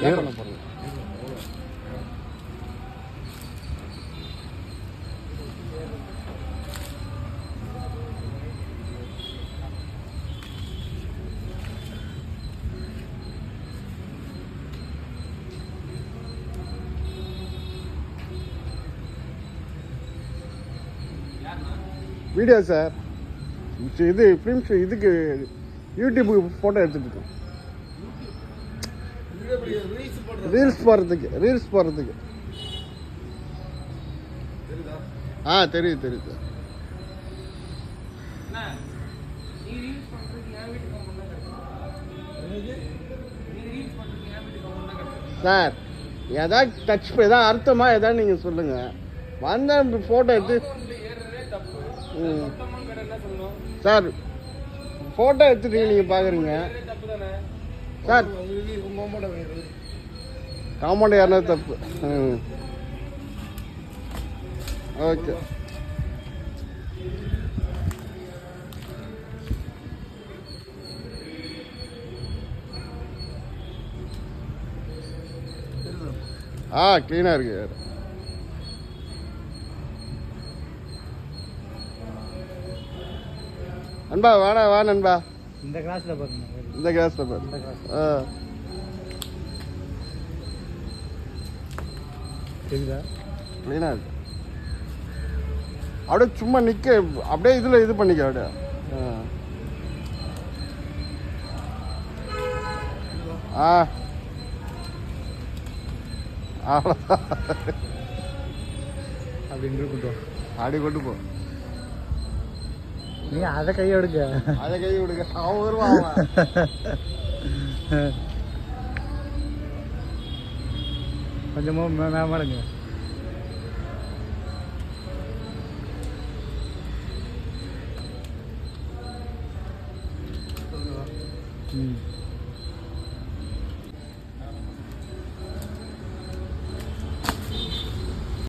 என்ன பண்ண போகிறீங்க? வீடியோ சார், இது ஃபிலிம்ஸ், இதுக்கு யூடியூபுக்கு ஃபோட்டோ எடுத்துகிட்டு இருக்கோம். ரீல்ஸ் போடுறதுக்கு. தெரியுது தெரியுது. சார் எதாவது டச் எதாவது அர்த்தமா எதாவது நீங்கள் சொல்லுங்கள். வந்த ஃபோட்டோ எடுத்து சார் ஃபோட்டோ எடுத்துட்டு நீங்கள் பார்க்குறீங்க சார். காம்பவுண்ட் யாருன்னா தப்பு. ஓகே. க்ளீனாக இருக்கு. நண்பா வா நண்பா. இந்த கிளாஸில் பாருங்க. க்ளீனாக இருக்கு. அப்படியே சும்மா நிற்க, அப்படியே இதில் இது பண்ணிக்க அப்படியே. அவ்வளோதான். அப்படி கொண்டு போ. நீ அதை கை விடுங்க. அவன் வருவான். கொஞ்சமா மேமாடுங்க. ம்